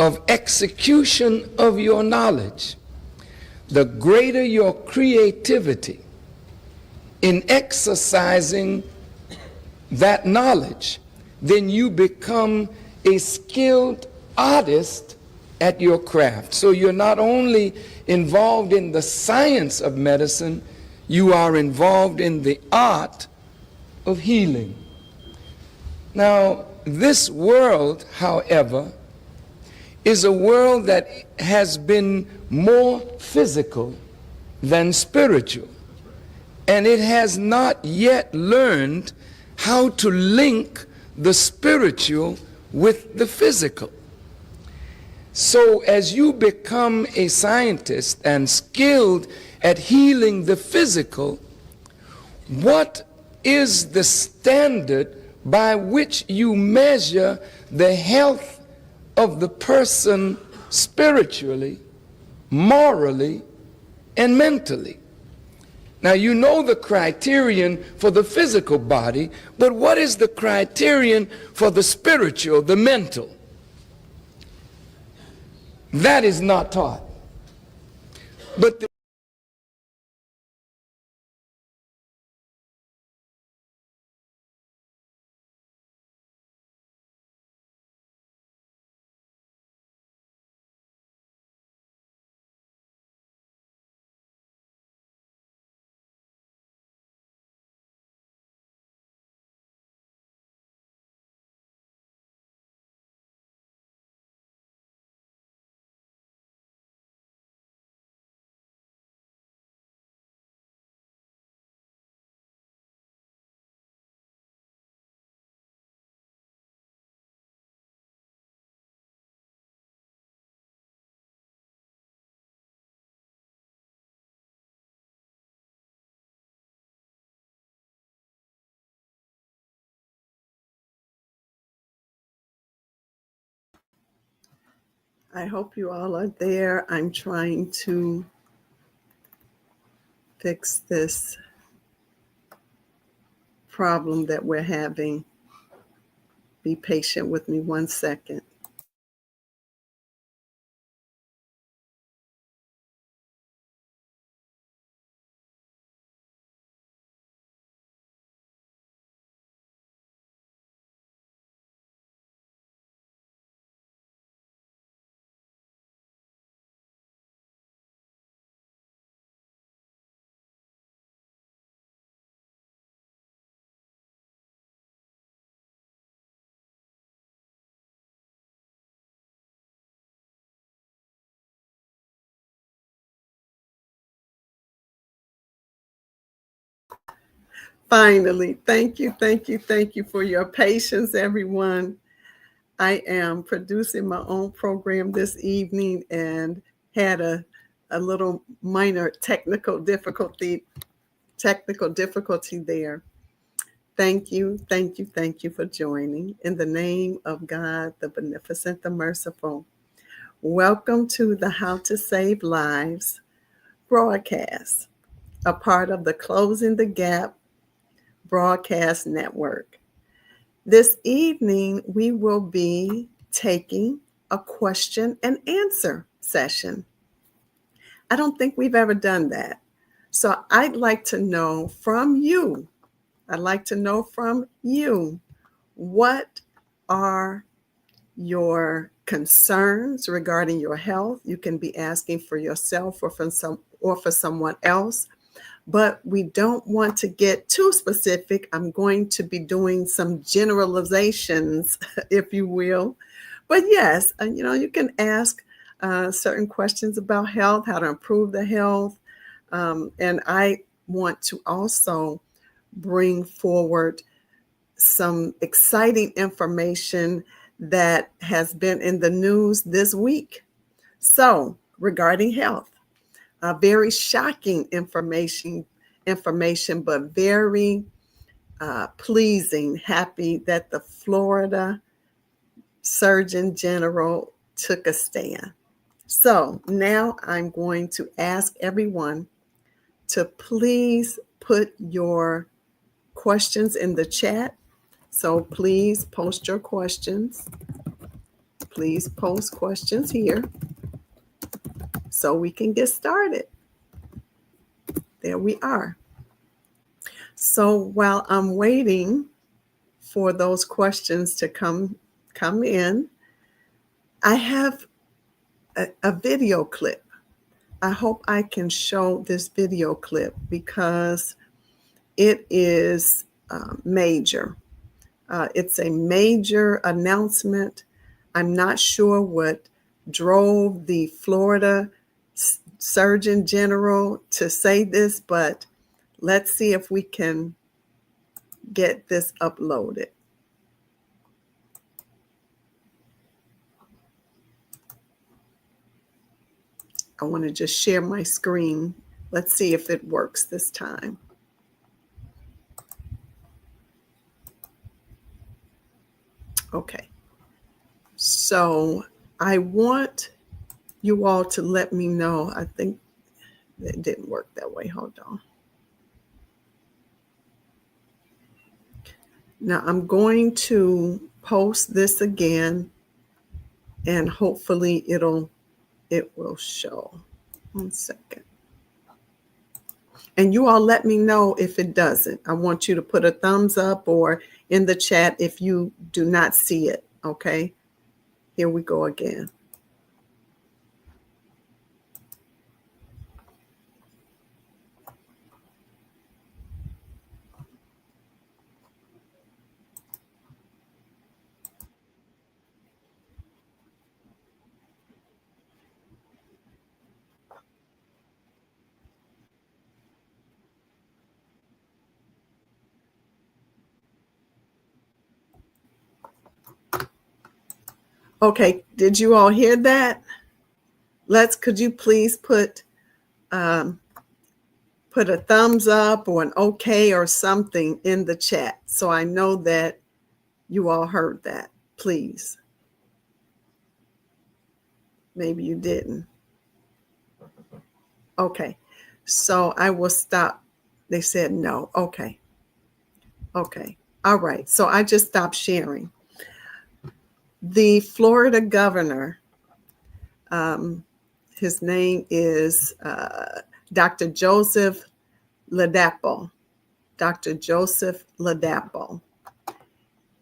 of execution of your knowledge, the greater your creativity in exercising that knowledge, then you become a skilled artist at your craft. So you're not only involved in the science of medicine, you are involved in the art of healing. Now, this world, however, is a world that has been more physical than spiritual. And it has not yet learned how to link the spiritual with the physical. So as you become a scientist and skilled at healing the physical, what is the standard by which you measure the health of the person spiritually, morally, and mentally? Now, you know the criterion for the physical body, but what is the criterion for the spiritual, the mental? That is not taught. But I hope you all are there. I'm trying to fix this problem that we're having. Be patient with me 1 second. Finally, thank you for your patience, everyone. I am producing my own program this evening and had a little minor technical difficulty there. Thank you for joining. In the name of God, the beneficent, the merciful. Welcome to the How to Save Lives broadcast, a part of the Closing the Gap broadcast network. This evening, we will be taking a question and answer session. I don't think we've ever done that. So I'd like to know from you, what are your concerns regarding your health? You can be asking for yourself or for someone else. But we don't want to get too specific. I'm going to be doing some generalizations, if you will. But yes, you can ask certain questions about health, how to improve the health. And I want to also bring forward some exciting information that has been in the news this week. So, regarding health. Very shocking information, but very pleasing. Happy that the Florida Surgeon General took a stand. So now I'm going to ask everyone to please put your questions in the chat. So please post your questions. please post questions here so we can get started. There we are. So while I'm waiting for those questions to come in, I have a video clip. I hope I can show this video clip because it is major. It's a major announcement. I'm not sure what drove the Florida Surgeon General to say this, but let's see if we can get this uploaded. I want to just share my screen. Let's see if it works this time. Okay. So I want you all to let me know. I think it didn't work that way. Hold on. Now I'm going to post this again and hopefully it will show. 1 second. And you all let me know if it doesn't. I want you to put a thumbs up or in the chat if you do not see it. Okay. Here we go again. Okay, did you all hear that? Could you please put a thumbs up or an okay or something in the chat so I know that you all heard that, please. Maybe you didn't. Okay, so I will stop. They said no. Okay. Okay. All right. So I just stopped sharing. The Florida governor, his name is Dr. Joseph Ladapo. Dr. Joseph Ladapo.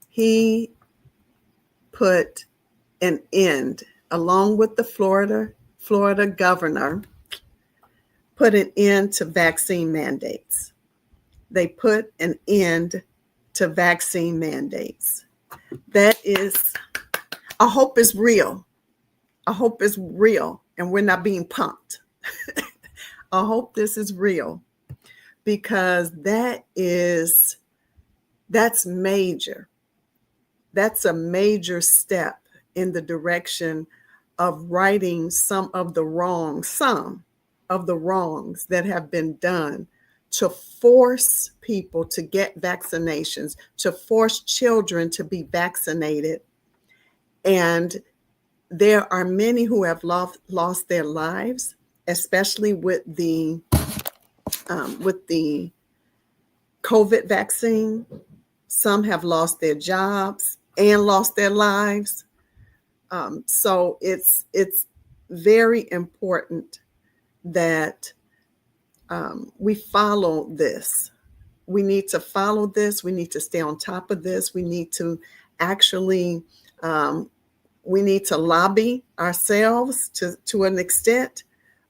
He put an end, along with the Florida governor, put an end to vaccine mandates. They put an end to vaccine mandates. That is, I hope it's real. I hope it's real and we're not being punked. I hope this is real because that's major. That's a major step in the direction of righting some of the wrongs that have been done to force people to get vaccinations, to force children to be vaccinated. And there are many who have lost their lives, especially with the COVID vaccine. Some have lost their jobs and lost their lives. So it's very important that we follow this. We need to follow this. We need to stay on top of this. We need to actually, we need to lobby ourselves to an extent.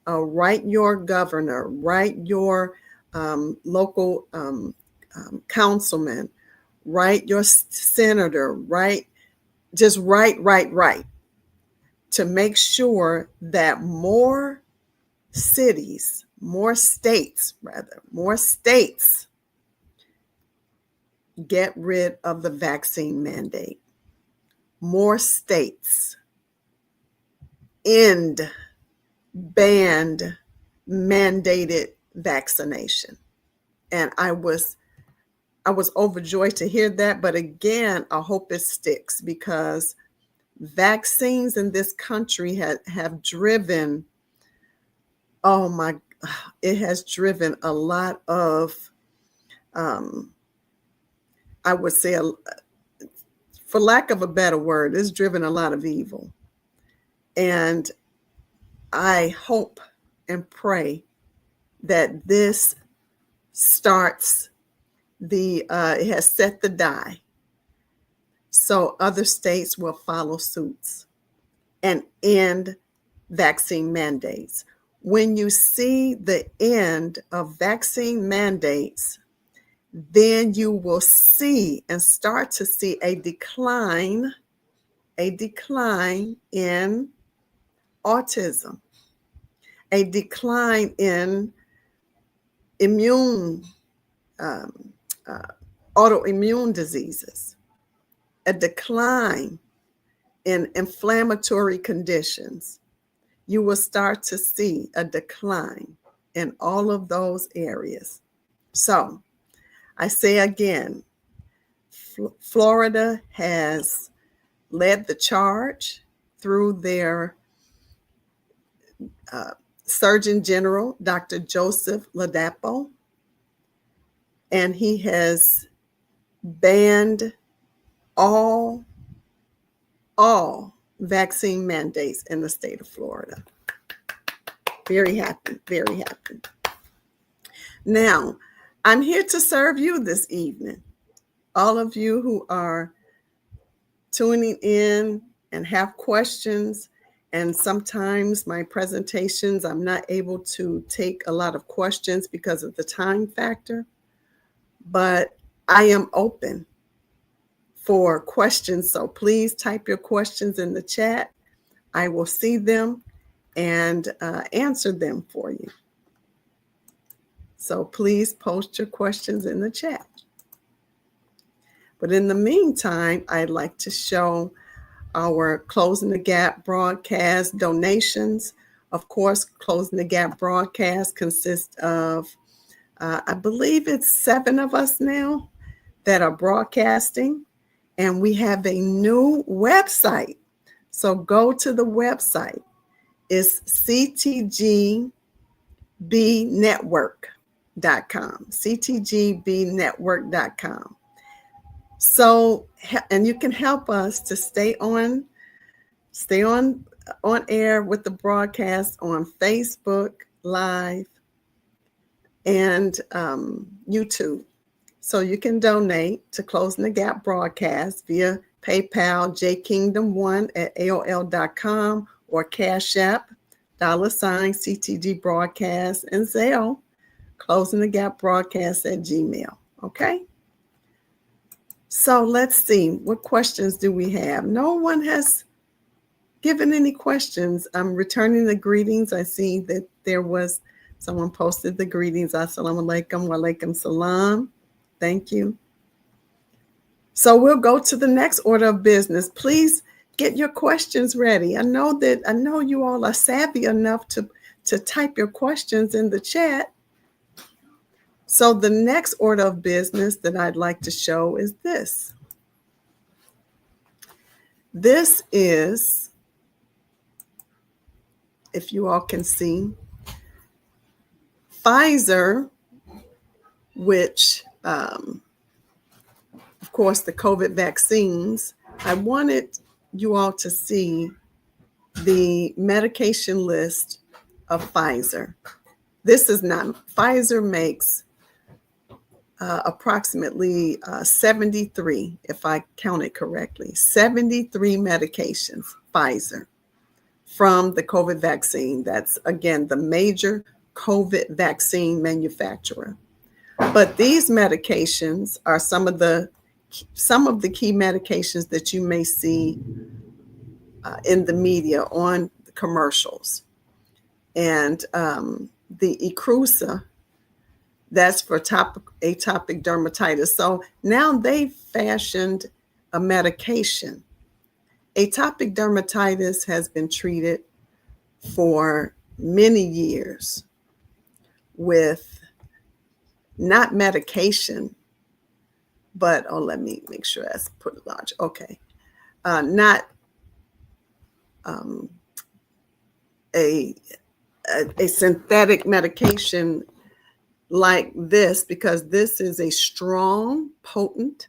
Write your governor, write your local councilman, write your senator, write to make sure that more states get rid of the vaccine mandate. More states banned mandated vaccination. And I was overjoyed to hear that. But again, I hope it sticks because vaccines in this country have driven, it has driven a lot of, I would say, for lack of a better word, it's driven a lot of evil. And I hope and pray that this starts it has set the die so other states will follow suits and end vaccine mandates. When you see the end of vaccine mandates, then you will see and start to see a decline in autism, a decline in autoimmune diseases, a decline in inflammatory conditions. You will start to see a decline in all of those areas. So I say again, Florida has led the charge through their Surgeon General, Dr. Joseph Ladapo, and he has banned all vaccine mandates in the state of Florida. Very happy, very happy. Now, I'm here to serve you this evening. All of you who are tuning in and have questions, and sometimes my presentations, I'm not able to take a lot of questions because of the time factor, but I am open for questions. So please type your questions in the chat. I will see them and answer them for you. So please post your questions in the chat. But in the meantime, I'd like to show our Closing the Gap broadcast donations. Of course, Closing the Gap broadcast consists of, I believe it's 7 of us now that are broadcasting. And we have a new website. So go to the website. It's ctgbnetwork.com, ctgbnetwork.com. So, and you can help us to stay on air with the broadcast on Facebook Live and YouTube. So you can donate to Closing the Gap broadcast via PayPal, jkingdom1@aol.com, or Cash App, $CTG broadcast, and Zelle, Closing the Gap broadcast @gmail. Okay. So let's see, what questions do we have? No one has given any questions. I'm returning the greetings. I see that there was someone posted the greetings. Assalamu alaikum wa alaikum salam. Thank you. So we'll go to the next order of business. Please get your questions ready. I know you all are savvy enough to type your questions in the chat. So the next order of business that I'd like to show is this. This is, if you all can see, Pfizer, which, of course, the COVID vaccines. I wanted you all to see the medication list of Pfizer. This is not, Pfizer makes approximately 73, if I counted correctly, 73 medications, Pfizer, from the COVID vaccine. That's, again, the major COVID vaccine manufacturer. But these medications are some of the key medications that you may see in the media on the commercials. And the Ecrusa, that's for atopic dermatitis. So now they've fashioned a medication. Atopic dermatitis has been treated for many years with not medication, but, let me make sure that's put it large. Okay. Not a synthetic medication like this, because this is a strong, potent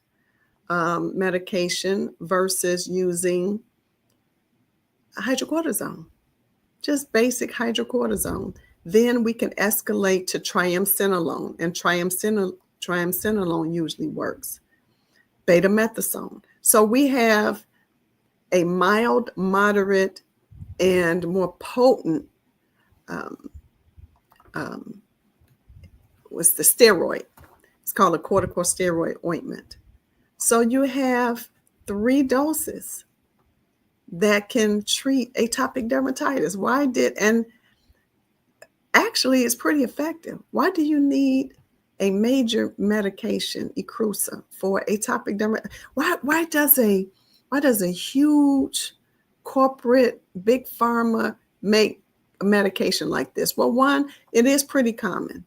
medication versus using hydrocortisone, just basic hydrocortisone. Then we can escalate to triamcinolone, and triamcinolone usually works. Betamethasone. So we have a mild, moderate, and more potent was the steroid. It's called a corticosteroid ointment. So you have 3 doses that can treat atopic dermatitis. And actually it's pretty effective. Why do you need a major medication, Ecrusa, for atopic dermatitis? Why does a huge corporate big pharma make a medication like this? Well, one, it is pretty common.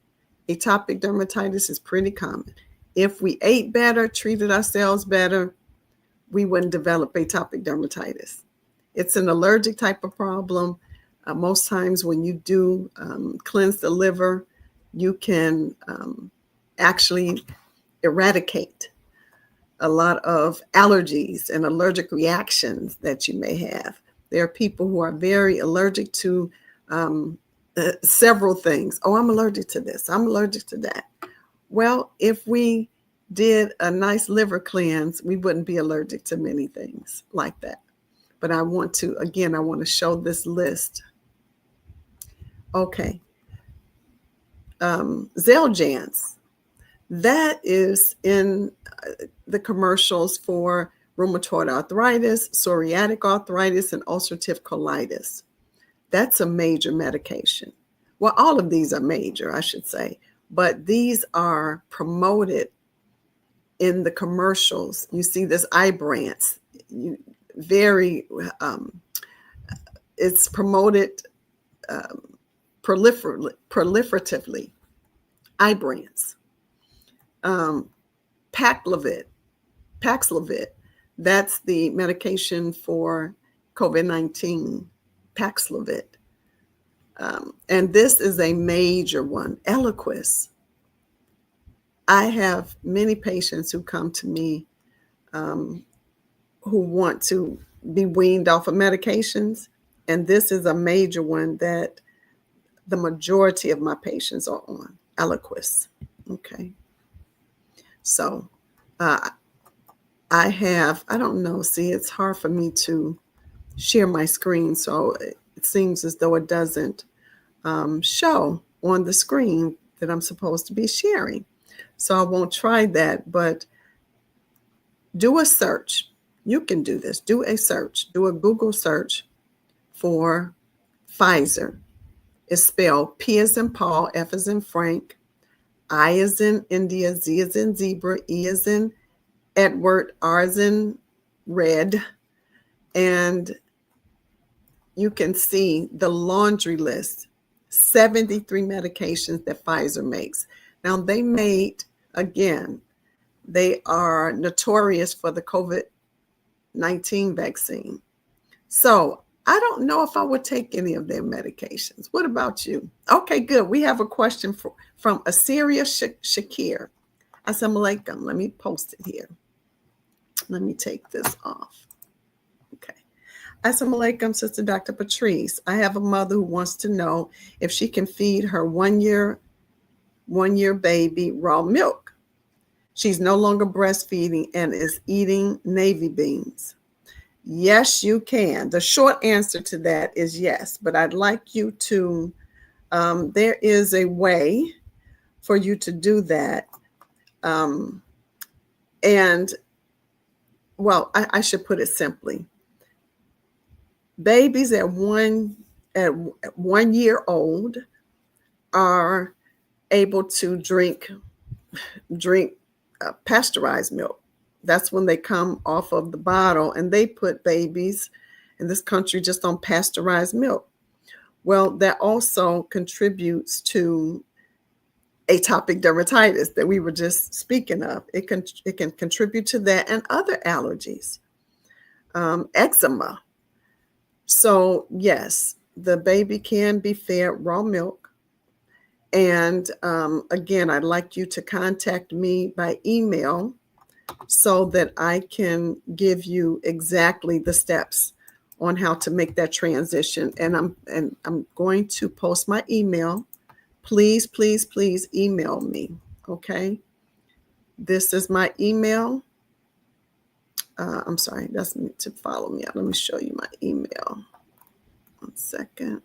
Atopic dermatitis is pretty common. If we ate better, treated ourselves better, we wouldn't develop atopic dermatitis. It's an allergic type of problem. Most times when you do cleanse the liver, you can actually eradicate a lot of allergies and allergic reactions that you may have. There are people who are very allergic to several things. Oh, I'm allergic to this. I'm allergic to that. Well, if we did a nice liver cleanse, we wouldn't be allergic to many things like that. But I want to show this list. Okay. Xeljanz. That is in the commercials for rheumatoid arthritis, psoriatic arthritis, and ulcerative colitis. That's a major medication. Well, all of these are major, I should say, but these are promoted in the commercials. You see this Ibrance, it's promoted proliferatively. Ibrance. Paxlovid, that's the medication for COVID-19, Paxlovid. And this is a major one, Eliquis. I have many patients who come to me who want to be weaned off of medications, and this is a major one that the majority of my patients are on, Eliquis. Okay. So I don't know, see, it's hard for me to share my screen, so it seems as though it doesn't show on the screen that I'm supposed to be sharing. So I won't try that, but do a search. You can do this. Do a search. Do a Google search for Pfizer. It's spelled P as in Paul, F as in Frank, I as in India, Z as in zebra, E as in Edward, R as in red. And you can see the laundry list, 73 medications that Pfizer makes. Now they are notorious for the COVID-19 vaccine. So I don't know if I would take any of their medications. What about you? Okay, good. We have a question from Asiria Shakir. Assalamu alaikum. Let me post it here. Let me take this off. Okay. Assalamu alaikum, Sister Dr. Patrice. I have a mother who wants to know if she can feed her one year baby raw milk. She's no longer breastfeeding and is eating navy beans. Yes, you can. The short answer to that is yes, but I'd like you to, there is a way for you to do that. I should put it simply. Babies at 1 year old are able to drink pasteurized milk. That's when they come off of the bottle, and they put babies in this country just on pasteurized milk. Well, that also contributes to atopic dermatitis that we were just speaking of. It can contribute to that and other allergies, eczema. So yes, the baby can be fed raw milk. And again, I'd like you to contact me by email so that I can give you exactly the steps on how to make that transition. And I'm going to post my email. Please, please, please email me. Okay. This is my email. I'm sorry, that's to follow me out. Let me show you my email. 1 second.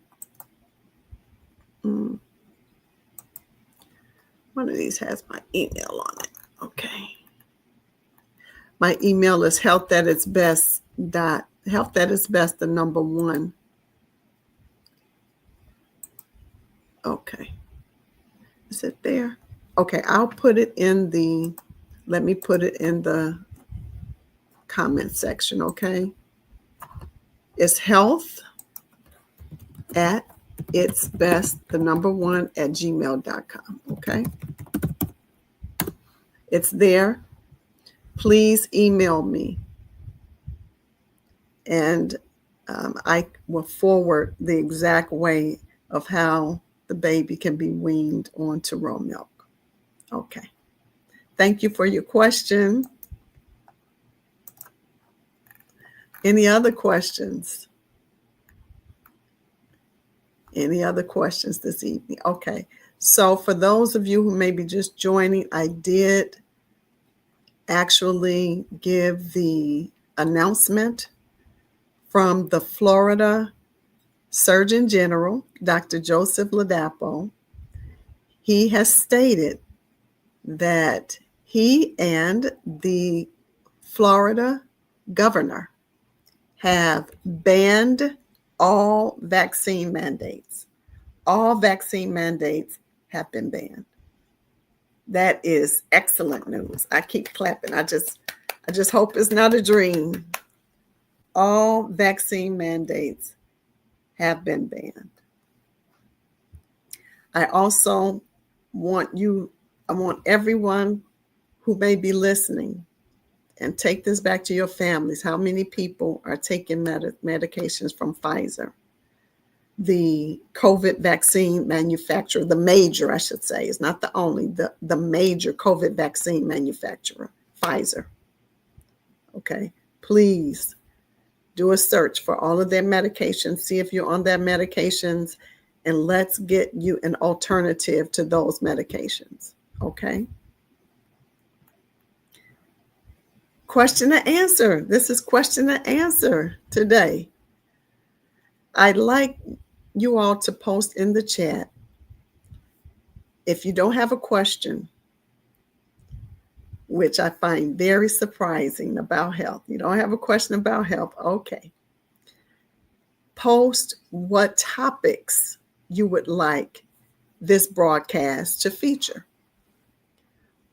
One of these has my email on it. Okay. My email is health@its_best, the number 1. Okay. Is it there? Okay, I'll put it let me put it in the comment section, okay? It's health@its_best, the number 1 @gmail.com, okay? It's there. Please email me, and I will forward the exact way of how the baby can be weaned onto raw milk. Okay. Thank you for your question. Any other questions? Any other questions this evening? Okay. So for those of you who may be just joining, I did actually give the announcement from the Florida Surgeon General, Dr. Joseph Ladapo. He has stated that he and the Florida governor have banned all vaccine mandates. All vaccine mandates have been banned. That is excellent news. I keep clapping. I just hope it's not a dream. All vaccine mandates have been banned. I also want everyone who may be listening, and take this back to your families. How many people are taking medications from Pfizer? The COVID vaccine manufacturer, the major, I should say, is not the only, the major COVID vaccine manufacturer, Pfizer. Okay, please do a search for all of their medications. See if you're on their medications, and let's get you an alternative to those medications. Okay. Question and answer. This is question and answer today. I'd like you all to post in the chat. If you don't have a question, which I find very surprising about health, you don't have a question about health, okay. Post what topics you would like this broadcast to feature.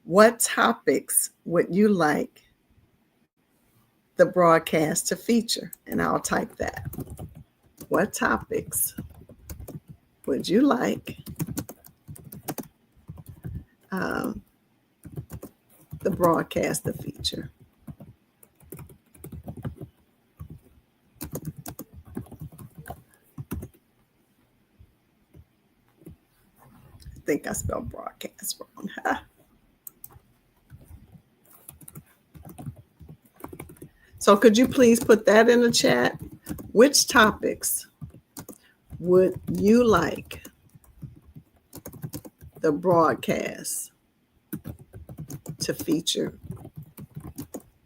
What topics would you like the broadcast to feature? And I'll type that. What topics would you like the broadcast to feature? I think I spelled broadcast wrong. So could you please put that in the chat? Which topics would you like the broadcast to feature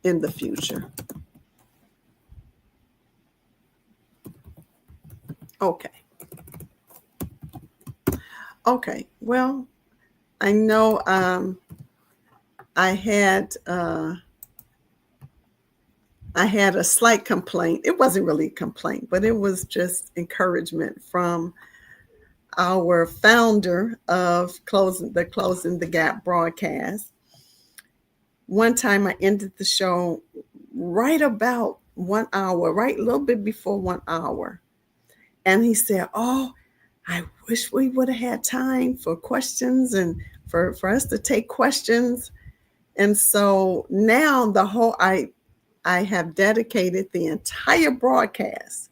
in the future? Okay. Okay. Well, I know I had a slight complaint. It wasn't really a complaint, but it was just encouragement from our founder of Closing the Gap broadcast. One time I ended the show right about 1 hour, right a little bit before 1 hour. And he said, "Oh, I wish we would have had time for questions and for us to take questions." And so now I have dedicated the entire broadcast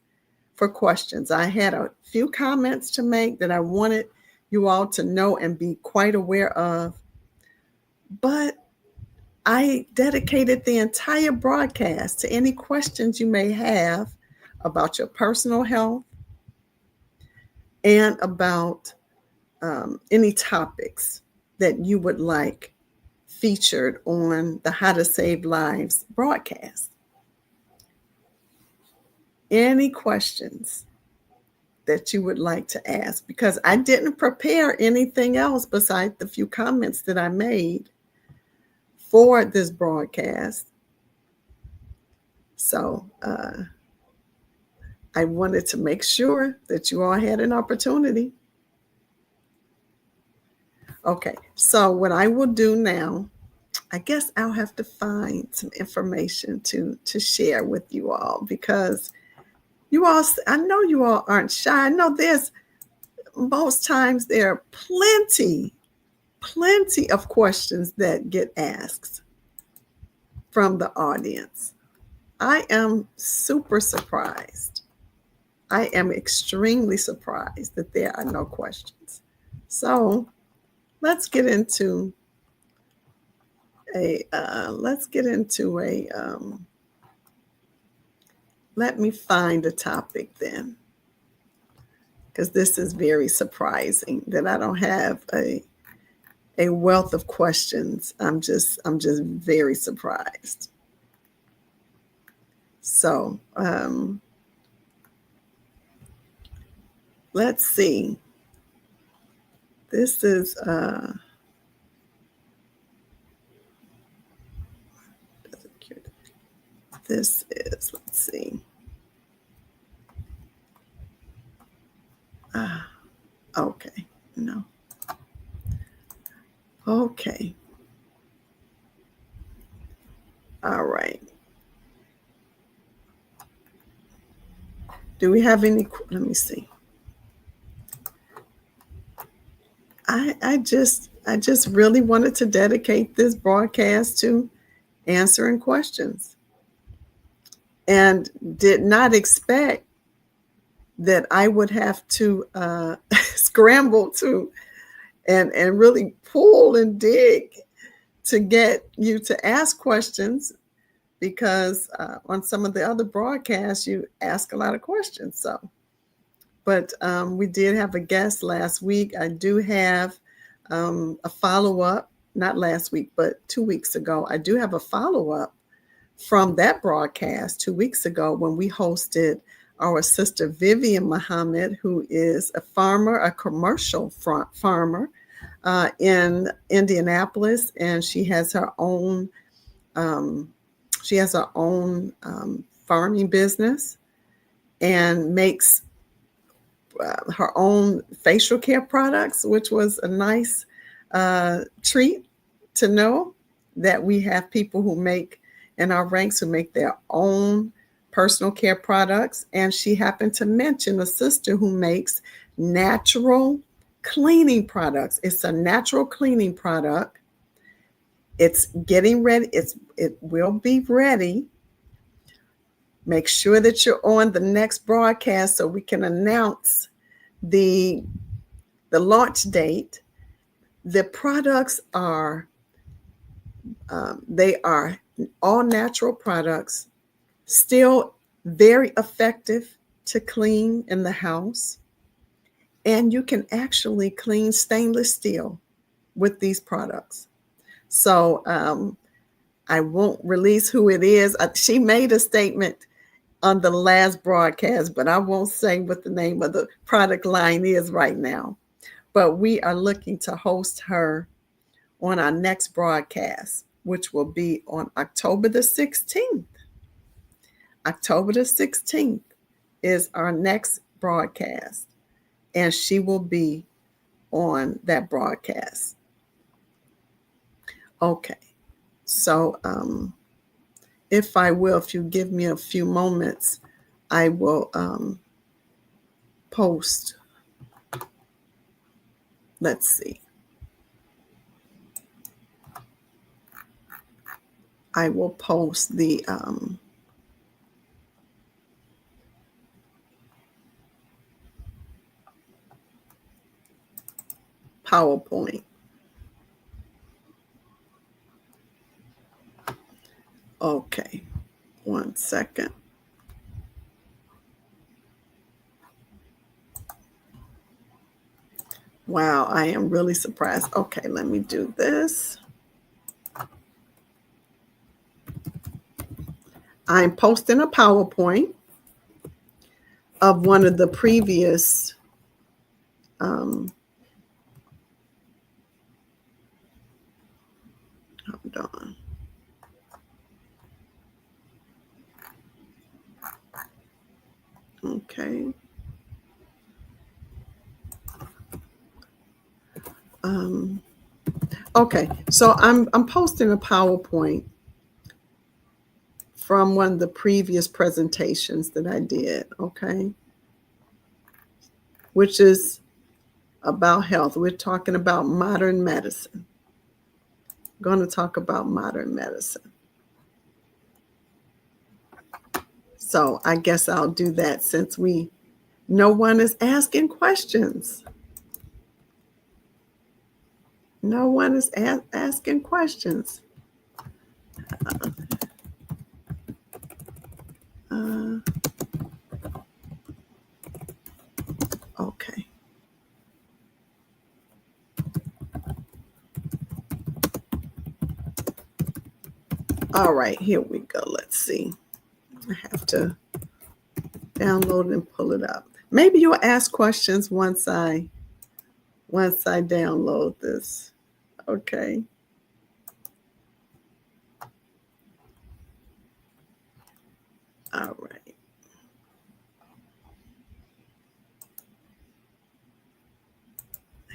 for questions. I had a few comments to make that I wanted you all to know and be quite aware of. But I dedicated the entire broadcast to any questions you may have about your personal health and about any topics that you would like featured on the How to Save Lives broadcast. Any questions that you would like to ask, because I didn't prepare anything else besides the few comments that I made for this broadcast. So I wanted to make sure that you all had an opportunity. Okay, so what I will do now, I guess I'll have to find some information to share with you all, because you all, I know you all aren't shy. I know there's, most times there are plenty of questions that get asked from the audience. I am super surprised. I am extremely surprised that there are no questions. So let's get into a, let me find a topic then, because this is very surprising that I don't have a wealth of questions. I'm just very surprised. So let's see. This is let's see. Okay, no. Okay. All right. Do we have any? Let me see. I just really wanted to dedicate this broadcast to answering questions, and did not expect that I would have to scramble to and really pull and dig to get you to ask questions, because on some of the other broadcasts you ask a lot of questions. So, but we did have a guest last week. I do have a follow-up, not last week, but 2 weeks ago. I do have a follow-up from that broadcast 2 weeks ago when we hosted our sister Vivian Muhammad, who is a farmer, a commercial farmer in Indianapolis, and she has her own farming business and makes her own facial care products, which was a nice treat to know that we have people who make in our ranks who make their own personal care products. And she happened to mention a sister who makes natural cleaning products. It's a natural cleaning product. It's getting ready. It will be ready. Make sure that you're on the next broadcast so we can announce the launch date. The products are they are all natural products, still very effective to clean in the house. And you can actually clean stainless steel with these products. So I won't release who it is. She made a statement on the last broadcast, but I won't say what the name of the product line is right now. But we are looking to host her on our next broadcast, which will be on October the 16th. October the 16th is our next broadcast, and she will be on that broadcast. Okay, so if you give me a few moments, I will post. Let's see. I will post the PowerPoint. Okay, 1 second. Wow, I am really surprised. Okay, let me do this. I'm posting a PowerPoint of one of the previous hold on. Okay. Okay, so I'm posting a PowerPoint from one of the previous presentations that I did, okay, which is about health. We're talking about modern medicine. I'm going to talk about modern medicine. So I guess I'll do that since no one is asking questions. No one is asking questions. Okay. All right, here we go. Let's see. I have to download and pull it up. Maybe you'll ask questions once I download this. Okay. All right.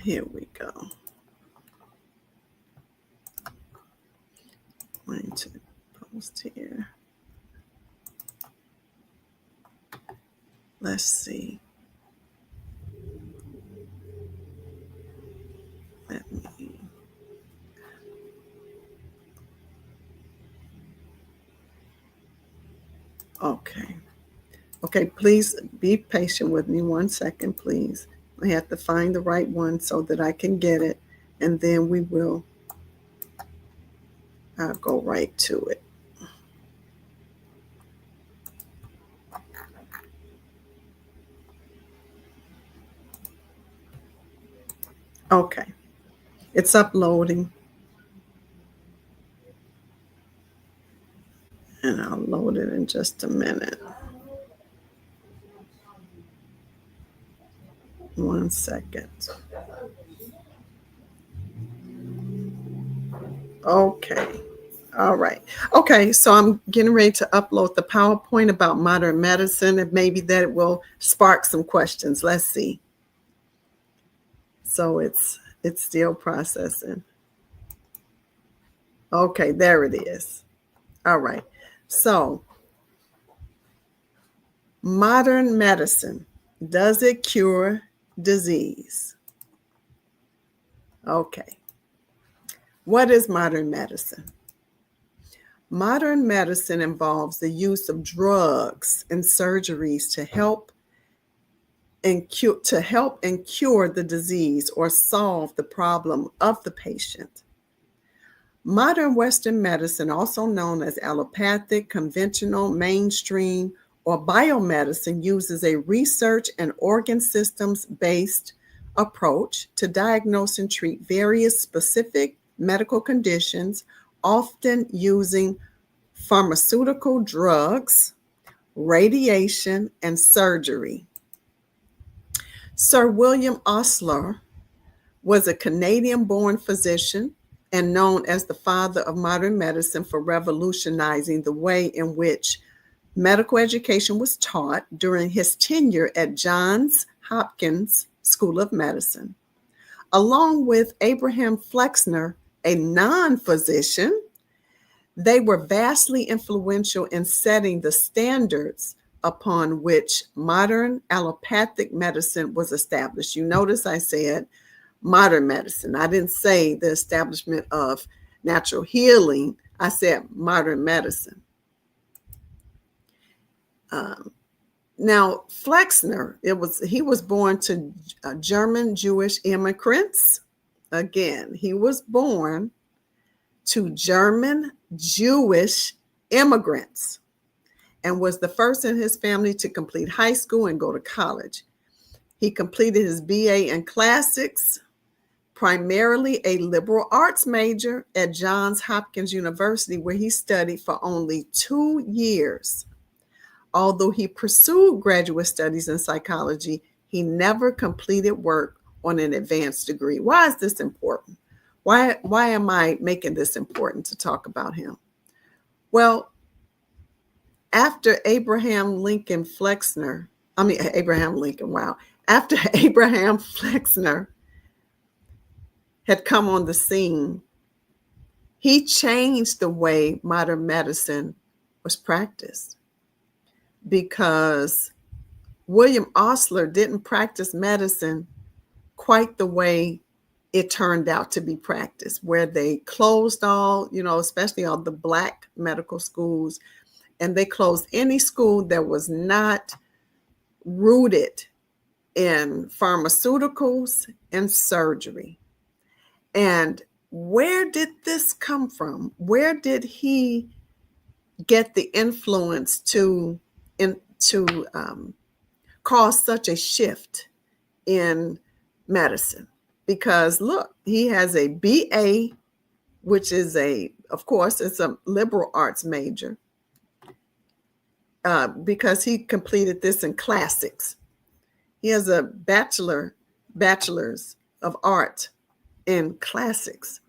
Here we go. Going to post here. Let's see. Let me. Okay. Okay, please be patient with me 1 second, please. I have to find the right one so that I can get it, and then I'll go right to it. Okay, it's uploading. And I'll load it in just a minute. 1 second. Okay. All right. Okay, so I'm getting ready to upload the PowerPoint about modern medicine, and maybe that will spark some questions. Let's see. So it's still processing. Okay, there it is. All right. So, modern medicine, does it cure disease? Okay. What is modern medicine? Modern medicine involves the use of drugs and surgeries to help and cure the disease or solve the problem of the patient. Modern Western medicine, also known as allopathic, conventional, mainstream, or biomedicine, uses a research and organ systems based approach to diagnose and treat various specific medical conditions, often using pharmaceutical drugs, radiation, and surgery. Sir William Osler was a Canadian-born physician and known as the father of modern medicine for revolutionizing the way in which medical education was taught during his tenure at Johns Hopkins School of Medicine. Along with Abraham Flexner, a non-physician, they were vastly influential in setting the standards upon which modern allopathic medicine was established. You notice I said modern medicine. I didn't say the establishment of natural healing. I said modern medicine. Now, Flexner, he was born to German Jewish immigrants. Again, he was born to German Jewish immigrants and was the first in his family to complete high school and go to college. He completed his BA in classics, primarily a liberal arts major at Johns Hopkins University, where he studied for only 2 years. Although he pursued graduate studies in psychology, he never completed work on an advanced degree. Why is this important? Why am I making this important to talk about him? Well, after Abraham Flexner had come on the scene, he changed the way modern medicine was practiced, because William Osler didn't practice medicine quite the way it turned out to be practiced, where they closed all, especially all the Black medical schools, and they closed any school that was not rooted in pharmaceuticals and surgery. And where did this come from? Where did he get the influence to cause such a shift in medicine? Because look, he has a BA, which is of course, it's a liberal arts major, because he completed this in classics. He has a bachelor's of art in classics.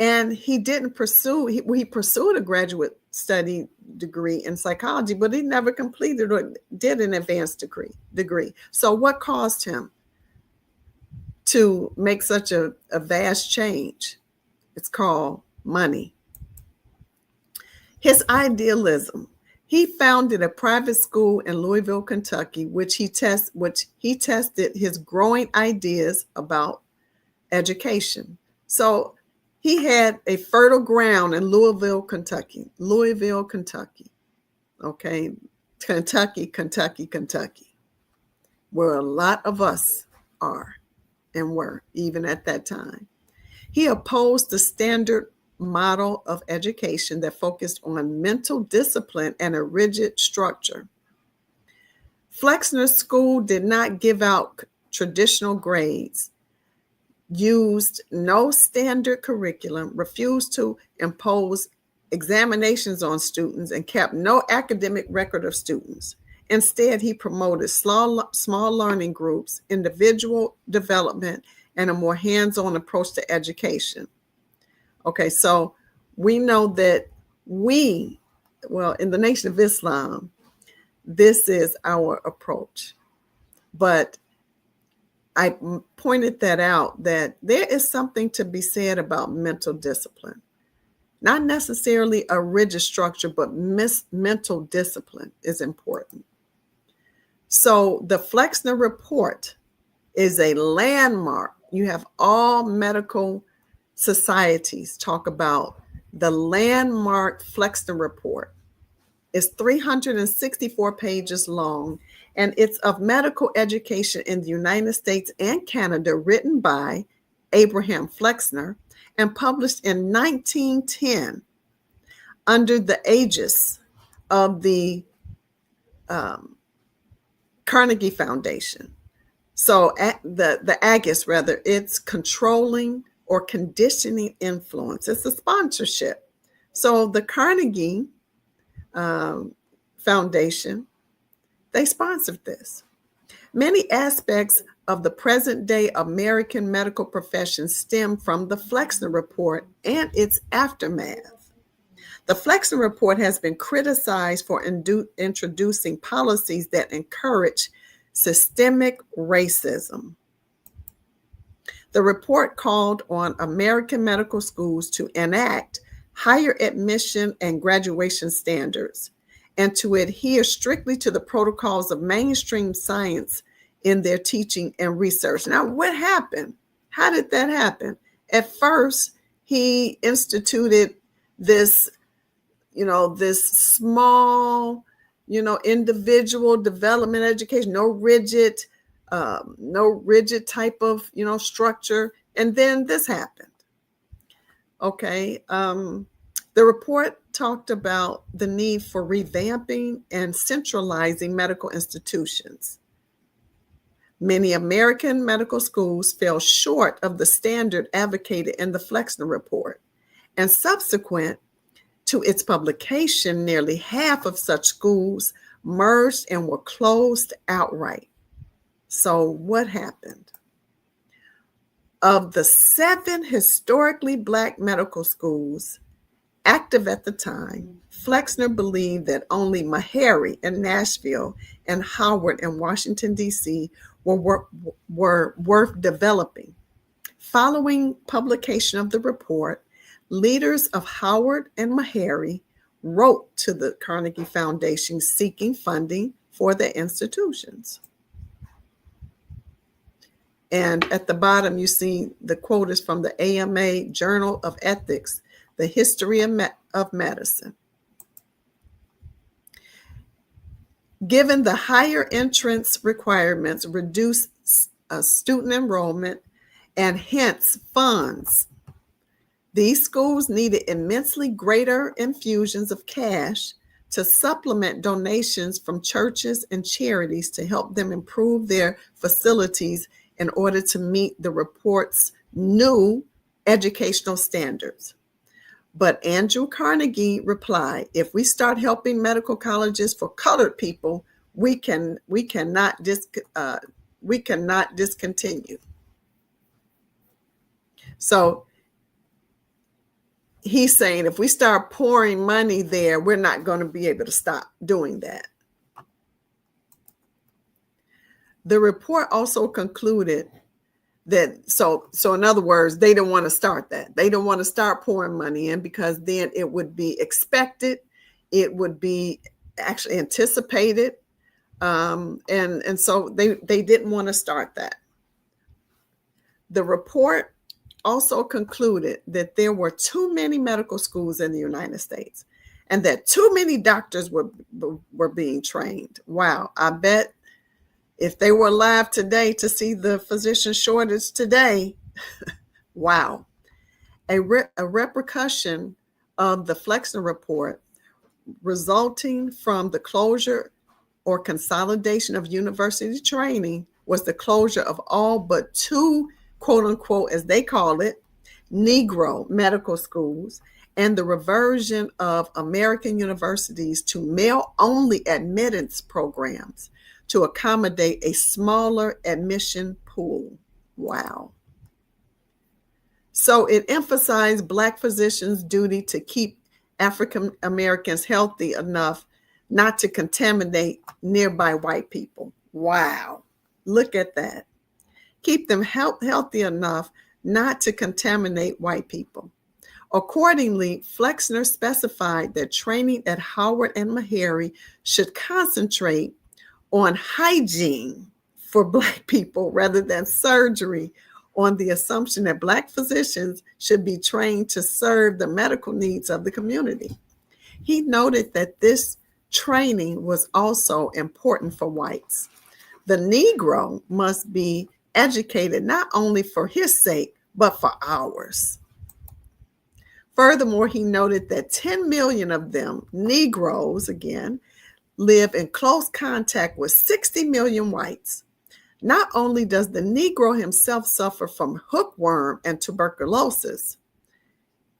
And he didn't pursue, he pursued a graduate study degree in psychology, but he never completed or did an advanced degree. So what caused him to make such a vast change? It's called money. His idealism. He founded a private school in Louisville, Kentucky, which he tested his growing ideas about education. So he had a fertile ground in Louisville, Kentucky. Okay, Kentucky, where a lot of us are and were even at that time. He opposed the standard model of education that focused on mental discipline and a rigid structure. Flexner's school did not give out traditional grades, used no standard curriculum, refused to impose examinations on students, and kept no academic record of students. Instead, he promoted small learning groups, individual development, and a more hands-on approach to education. Okay, so we know that in the Nation of Islam, this is our approach. But I pointed that out, that there is something to be said about mental discipline. Not necessarily a rigid structure, but mental discipline is important. So the Flexner Report is a landmark. You have all medical societies talk about the landmark Flexner Report. It's 364 pages long, and it's of medical education in the United States and Canada, written by Abraham Flexner and published in 1910 under the aegis of the Carnegie Foundation. So the aegis, rather, it's controlling or conditioning influence. It's a sponsorship. So the Carnegie Foundation, they sponsored this. Many aspects of the present day American medical profession stem from the Flexner Report and its aftermath. The Flexner Report has been criticized for introducing policies that encourage systemic racism. The report called on American medical schools to enact higher admission and graduation standards and to adhere strictly to the protocols of mainstream science in their teaching and research. Now, what happened? How did that happen? At first, he instituted this, this small, individual development education, no rigid type of, structure. And then this happened. Okay. The The report talked about the need for revamping and centralizing medical institutions. Many American medical schools fell short of the standard advocated in the Flexner Report, and subsequent to its publication, nearly half of such schools merged and were closed outright. So what happened? Of the 7 historically Black medical schools active at the time, Flexner believed that only Meharry in Nashville and Howard in Washington, D.C. were worth developing. Following publication of the report, leaders of Howard and Meharry wrote to the Carnegie Foundation seeking funding for their institutions. And at the bottom, you see the quote is from the AMA Journal of Ethics, The History of Medicine. Given the higher entrance requirements, reduced student enrollment, and hence funds, these schools needed immensely greater infusions of cash to supplement donations from churches and charities to help them improve their facilities in order to meet the report's new educational standards. But Andrew Carnegie replied, if we start helping medical colleges for colored people, we cannot discontinue. So he's saying if we start pouring money there, we're not going to be able to stop doing that. The report also concluded that, so in other words, they don't want to start that. They don't want to start pouring money in because then it would be expected, it would be actually anticipated, and so they didn't want to start that. The report also concluded that there were too many medical schools in the United States and that too many doctors were being trained. Wow, I bet if they were alive today to see the physician shortage today, wow. A repercussion of the Flexner Report resulting from the closure or consolidation of university training was the closure of all but 2, quote unquote, as they call it, Negro medical schools, and the reversion of American universities to male-only admittance programs to accommodate a smaller admission pool. Wow. So it emphasized Black physicians' duty to keep African Americans healthy enough not to contaminate nearby white people. Wow. Look at that. Keep them healthy enough not to contaminate white people. Accordingly, Flexner specified that training at Howard and Meharry should concentrate on hygiene for Black people rather than surgery, on the assumption that Black physicians should be trained to serve the medical needs of the community. He noted that this training was also important for whites. The Negro must be educated not only for his sake, but for ours. Furthermore, he noted that 10 million of them, Negroes again, live in close contact with 60 million whites. Not only does the Negro himself suffer from hookworm and tuberculosis,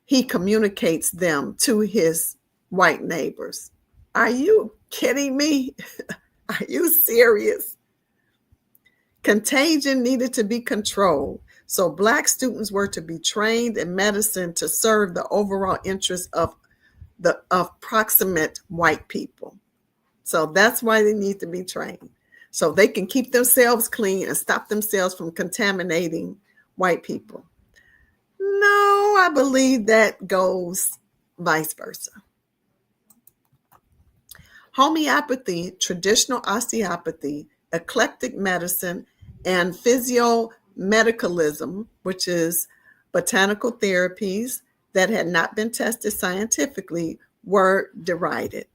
he communicates them to his white neighbors. Are you kidding me? Are you serious? Contagion needed to be controlled, so Black students were to be trained in medicine to serve the overall interests of proximate white people. So that's why they need to be trained, so they can keep themselves clean and stop themselves from contaminating white people. No, I believe that goes vice versa. Homeopathy, traditional osteopathy, eclectic medicine, and physiomedicalism, which is botanical therapies that had not been tested scientifically, were derided.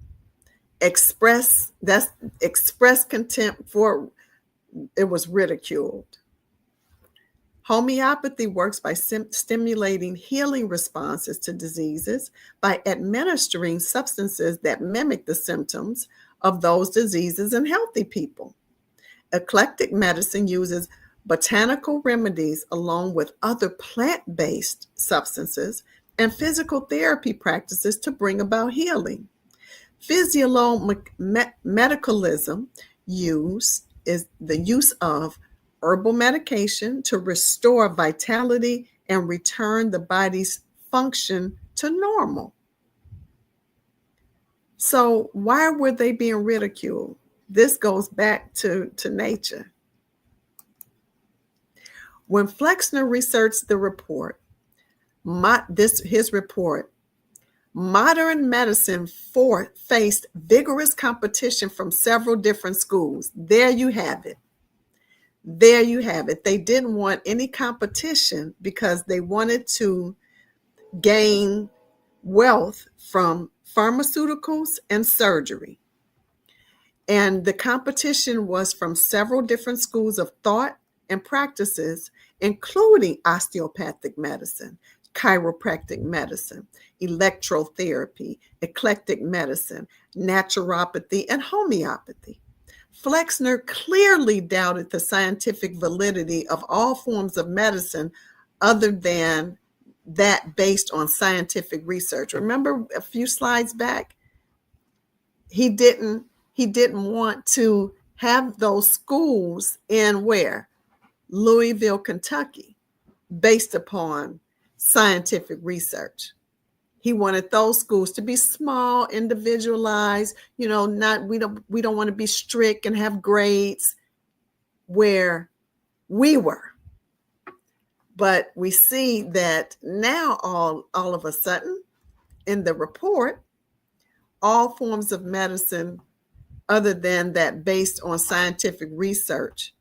Express contempt for, it was ridiculed. Homeopathy works by stimulating healing responses to diseases by administering substances that mimic the symptoms of those diseases in healthy people. Eclectic medicine uses botanical remedies along with other plant-based substances and physical therapy practices to bring about healing. Physiomedicalism is the use of herbal medication to restore vitality and return the body's function to normal. So why were they being ridiculed? This goes back to nature. When Flexner researched the report, his report, modern medicine faced vigorous competition from several different schools. There you have it. There you have it. They didn't want any competition because they wanted to gain wealth from pharmaceuticals and surgery. And the competition was from several different schools of thought and practices, including osteopathic medicine, chiropractic medicine, electrotherapy, eclectic medicine, naturopathy, and homeopathy. Flexner clearly doubted the scientific validity of all forms of medicine other than that based on scientific research. Remember a few slides back, he didn't want to have those schools in where? Louisville, Kentucky, based upon scientific research. He wanted those schools to be small, individualized, we don't want to be strict and have grades where we were. But we see that now all of a sudden in the report, all forms of medicine other than that based on scientific research,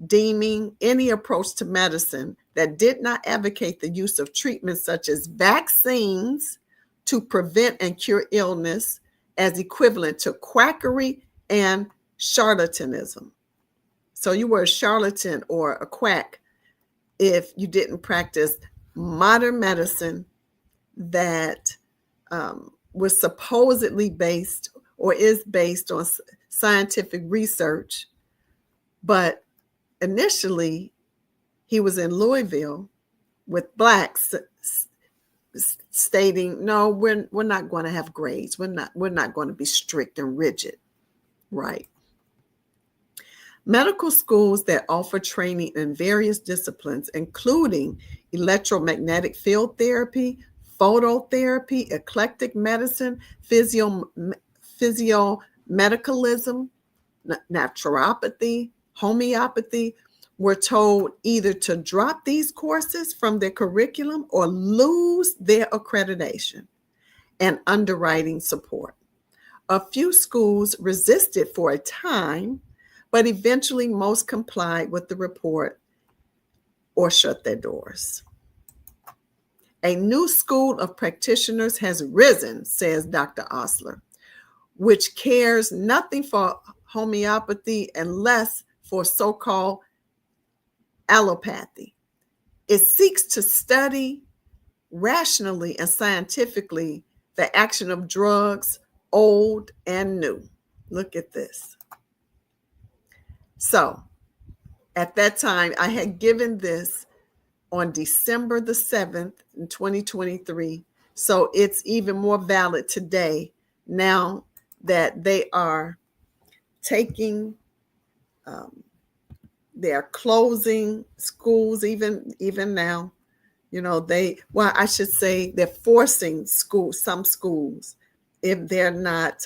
deeming any approach to medicine that did not advocate the use of treatments such as vaccines to prevent and cure illness as equivalent to quackery and charlatanism. So you were a charlatan or a quack if you didn't practice modern medicine that was supposedly based or is based on scientific research. But initially, he was in Louisville with blacks stating, no, we're not going to have grades. We're not going to be strict and rigid, right? Medical schools that offer training in various disciplines, including electromagnetic field therapy, phototherapy, eclectic medicine, physiomedicalism, naturopathy, homeopathy, were told either to drop these courses from their curriculum or lose their accreditation and underwriting support. A few schools resisted for a time, but eventually most complied with the report or shut their doors. A new school of practitioners has risen, says Dr. Osler, which cares nothing for homeopathy and less for so-called allopathy. It seeks to study rationally and scientifically the action of drugs, old and new. Look at this. So at that time, I had given this on December the 7th in 2023. So it's even more valid today now that they are taking they are closing schools even now. I should say they're forcing some schools, if they're not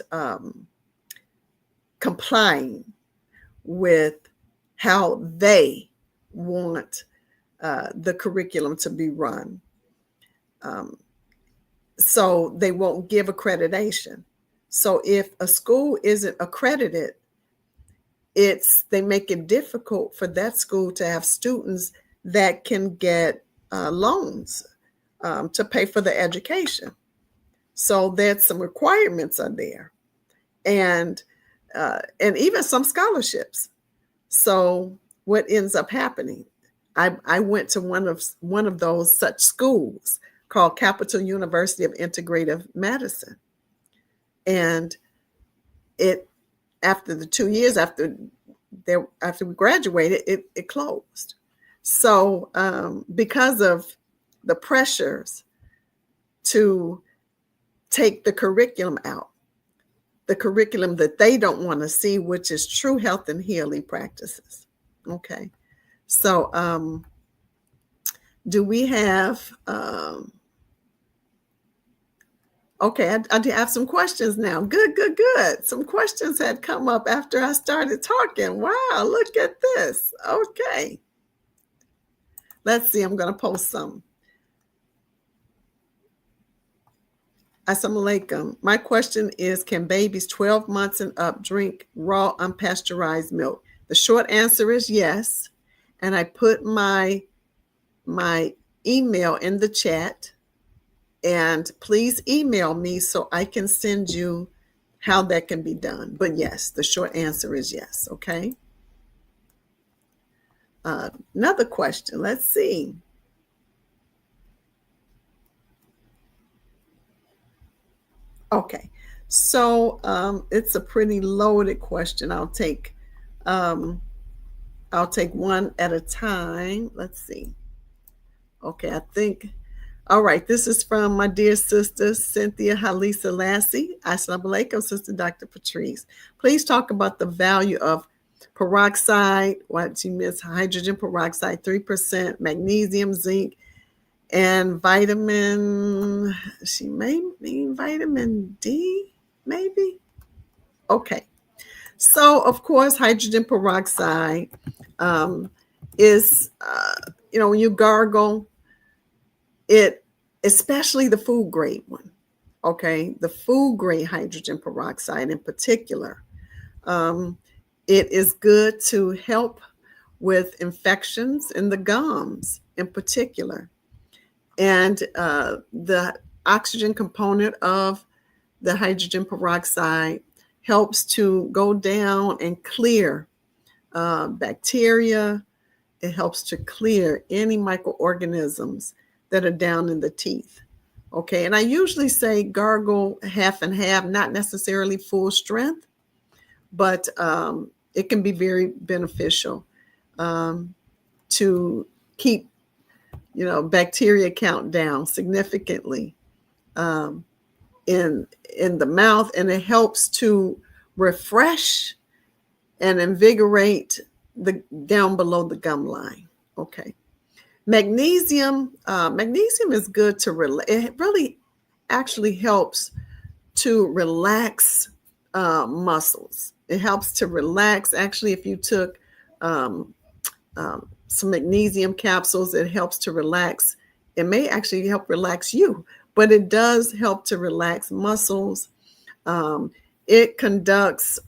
complying with how they want the curriculum to be run. So they won't give accreditation. So if a school isn't accredited, they make it difficult for that school to have students that can get loans to pay for the education. So there's some requirements are there, and even some scholarships. So what ends up happening? I went to one of those such schools called Capital University of Integrative Medicine. And it, after the 2 years after we graduated, it closed. So because of the pressures to take the curriculum out, the curriculum that they don't want to see, which is true health and healing practices. Okay. So do we have, okay, I have some questions now. Good. Some questions had come up after I started talking. Wow, look at this. Okay. Let's see, I'm going to post some. Assalamu alaikum. My question is, can babies 12 months and up drink raw unpasteurized milk? The short answer is yes. And I put my email in the chat. And please email me so I can send you how that can be done. But yes, the short answer is yes. Okay. Another question. Let's see. Okay. So it's a pretty loaded question. I'll take one at a time. Let's see. Okay, I think. All right, this is from my dear sister, Cynthia Halisa Lassie. Assalamu alaikum, Sister Dr. Patrice. Please talk about the value of peroxide, what you miss, hydrogen peroxide, 3%, magnesium, zinc, and vitamin, she may mean vitamin D, maybe? Okay. So, of course, hydrogen peroxide is, when you gargle, it, especially the food grade one, okay, the food grade hydrogen peroxide in particular, it is good to help with infections in the gums in particular. And the oxygen component of the hydrogen peroxide helps to go down and clear bacteria. It helps to clear any microorganisms that are down in the teeth. Okay, and I usually say gargle half and half, not necessarily full strength, but it can be very beneficial to keep, bacteria count down significantly in the mouth, and it helps to refresh and invigorate the down below the gum line. Okay. Magnesium is good to it really actually helps to relax muscles. It helps to relax. Actually, if you took some magnesium capsules, it helps to relax. It may actually help relax you, but it does help to relax muscles. It conducts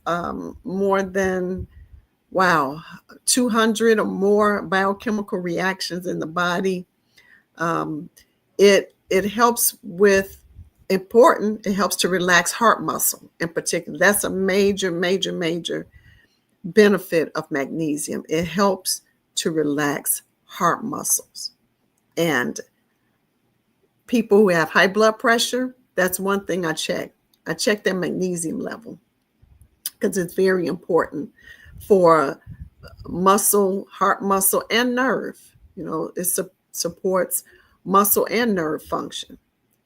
more than 200 or more biochemical reactions in the body. It helps with it helps to relax heart muscle in particular. That's a major benefit of magnesium. It helps to relax heart muscles. And people who have high blood pressure, that's one thing I check. I check their magnesium level because it's very important for muscle, heart muscle, and nerve. It supports muscle and nerve function.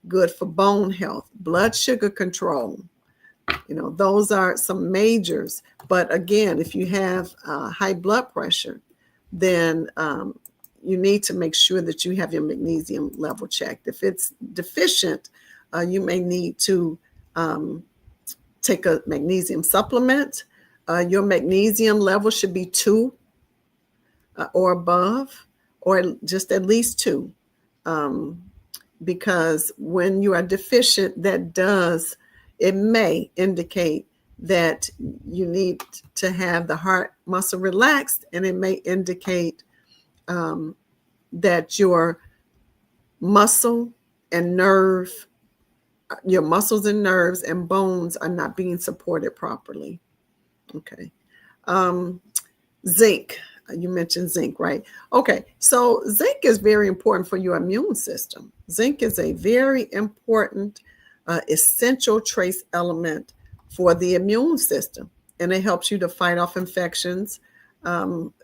Good for bone health, blood sugar control. Those are some majors. But again, if you have high blood pressure, then you need to make sure that you have your magnesium level checked. If it's deficient, you may need to take a magnesium supplement. Your magnesium level should be 2 or above, or just at least 2. Because when you are deficient, it may indicate that you need to have the heart muscle relaxed, and it may indicate that your muscles and nerves and bones are not being supported properly. Okay. Zinc. You mentioned zinc, right? Okay, so zinc is very important for your immune system. Zinc is a very important, essential trace element for the immune system, and it helps you to fight off infections.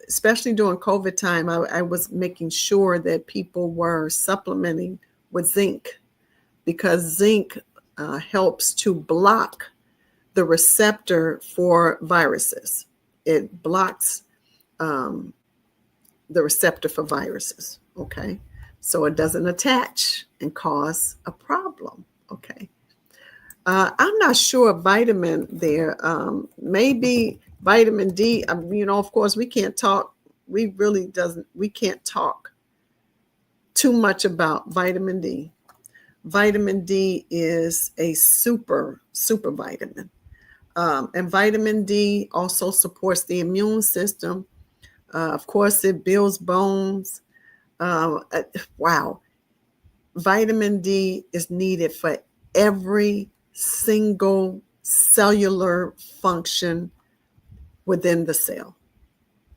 Especially during COVID time, I was making sure that people were supplementing with zinc because zinc helps to block the receptor for viruses. It blocks the receptor for viruses. Okay. So it doesn't attach and cause a problem. Okay. I'm not sure vitamin there. Maybe vitamin D. Of course, we can't talk. We can't talk too much about vitamin D. Vitamin D is a super vitamin. And vitamin D also supports the immune system. Of course, it builds bones. Wow. Vitamin D is needed for every single cellular function within the cell.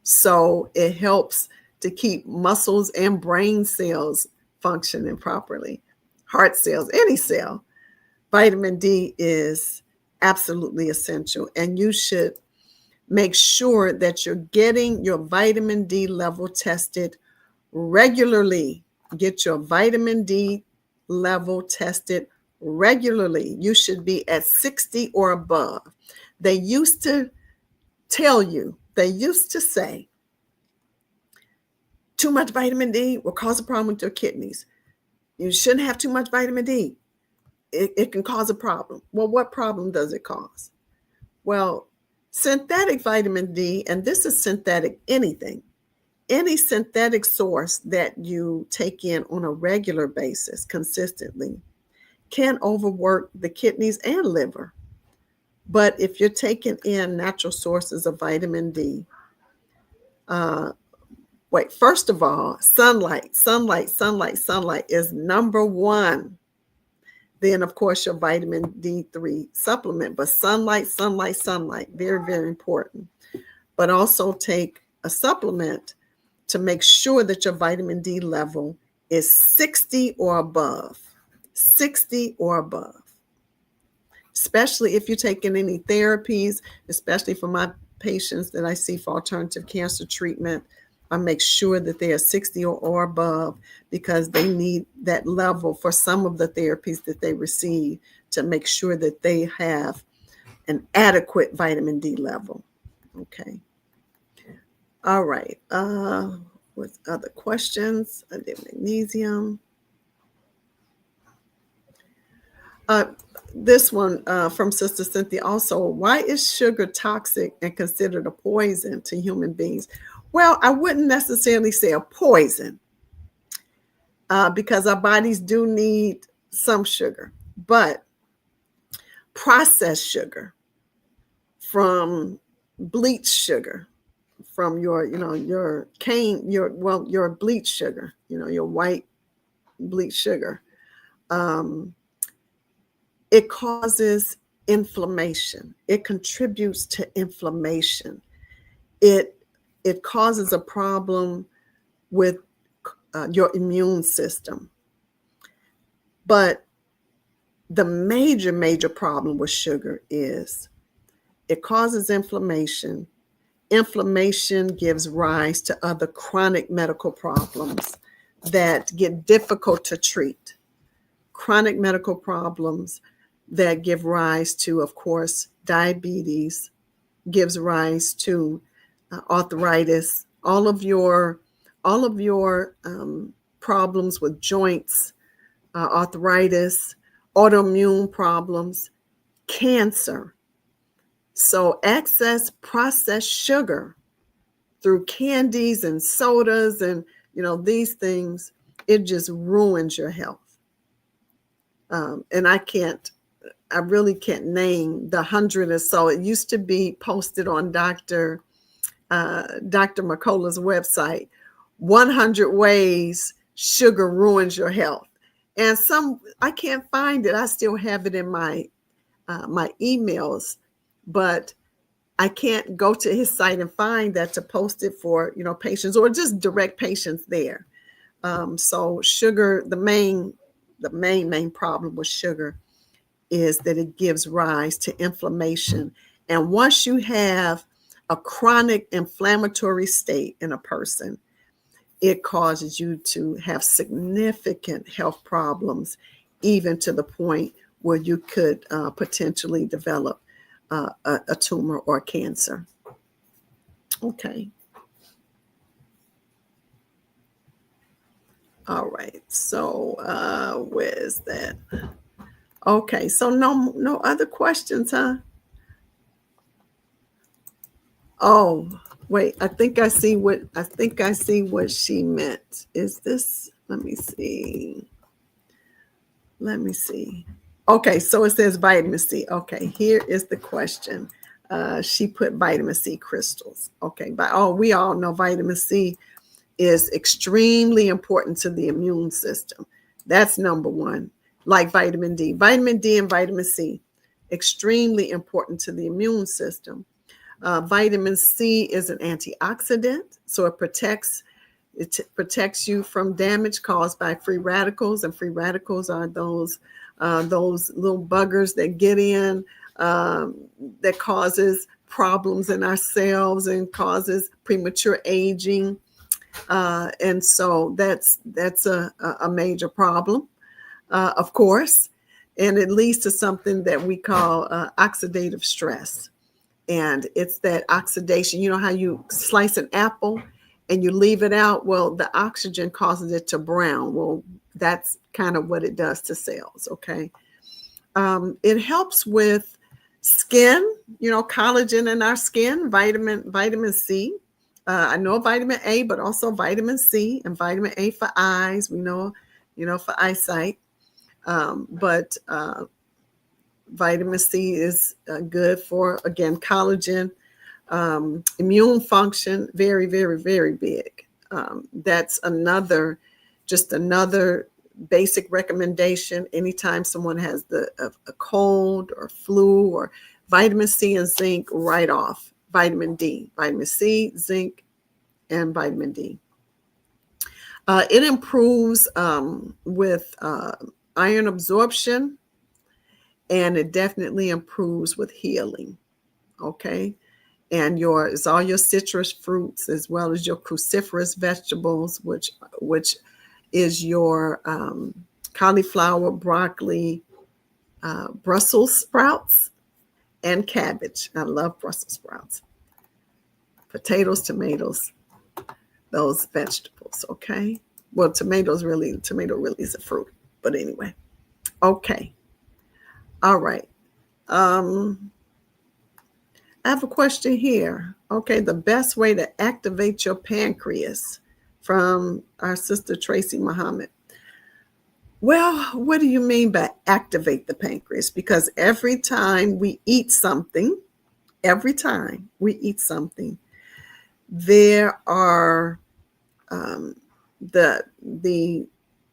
So it helps to keep muscles and brain cells functioning properly, heart cells, any cell. Vitamin D is absolutely essential, and you should make sure that you're getting your vitamin D level tested regularly. Get your vitamin D level tested regularly. You should be at 60 or above. They used to say, too much vitamin D will cause a problem with your kidneys. You shouldn't have too much vitamin D. It can cause a problem. Well, what problem does it cause? Well, synthetic vitamin D, and this is synthetic anything, any synthetic source that you take in on a regular basis consistently can overwork the kidneys and liver. But if you're taking in natural sources of vitamin D, first of all, sunlight is number one. Then, of course, your vitamin D3 supplement, but sunlight, very, very important. But also take a supplement to make sure that your vitamin D level is 60 or above, 60 or above. Especially if you're taking any therapies, especially for my patients that I see for alternative cancer treatment, I make sure that they are 60 or above because they need that level for some of the therapies that they receive to make sure that they have an adequate vitamin D level. Okay. All right. With other questions, I did magnesium. This one from Sister Cynthia also, why is sugar toxic and considered a poison to human beings? Well, I wouldn't necessarily say a poison because our bodies do need some sugar, but processed sugar from bleached sugar, from your cane, your bleached sugar, your white bleached sugar, it causes inflammation. It contributes to inflammation. It causes a problem with your immune system. But the major problem with sugar is it causes inflammation. Inflammation gives rise to other chronic medical problems that get difficult to treat. Chronic medical problems that give rise to, of course, diabetes, gives rise to arthritis, all of your problems with joints, arthritis, autoimmune problems, cancer. So excess processed sugar through candies and sodas and these things, it just ruins your health. And I really can't name the 100 or so. It used to be posted on Dr. McCullough's website, 100 ways sugar ruins your health. And I can't find it. I still have it in my emails, but I can't go to his site and find that to post it for, patients, or just direct patients there. So sugar, the main problem with sugar is that it gives rise to inflammation. And once you have a chronic inflammatory state in a person, it causes you to have significant health problems, even to the point where you could potentially develop a tumor or cancer. Okay. All right. So where is that? Okay. So no other questions, huh? Oh, wait. I think I see what she meant. Is this? Let me see. Okay, so it says vitamin C. Okay, here is the question. She put vitamin C crystals. Okay, but we all know vitamin C is extremely important to the immune system. That's number one. Like vitamin D. Vitamin D and vitamin C, extremely important to the immune system. Vitamin C is an antioxidant, so it protects you from damage caused by free radicals, and free radicals are those little buggers that get in, that causes problems in our cells and causes premature aging, and so that's a major problem, of course, and it leads to something that we call oxidative stress. And it's that oxidation. You know how you slice an apple and you leave it out? Well, the oxygen causes it to brown. Well, that's kind of what it does to cells, okay? It helps with skin, collagen in our skin, vitamin C. I know vitamin A, but also vitamin C, and vitamin A for eyes. We know, for eyesight. But vitamin C is good for, again, collagen, immune function, very, very, very big. That's another basic recommendation. Anytime someone has a cold or flu, or vitamin C and zinc right off. Vitamin D, vitamin C, zinc, and vitamin D. It improves with iron absorption, and it definitely improves with healing. Okay. And it's all your citrus fruits, as well as your cruciferous vegetables, which is your cauliflower, broccoli, Brussels sprouts, and cabbage. I love Brussels sprouts. Potatoes, tomatoes, those vegetables. Okay. Well, tomato really is a fruit, but anyway. Okay. All right. I have a question here. Okay, the best way to activate your pancreas, from our sister Tracy Muhammad. Well, what do you mean by activate the pancreas? Because every time we eat something, there are the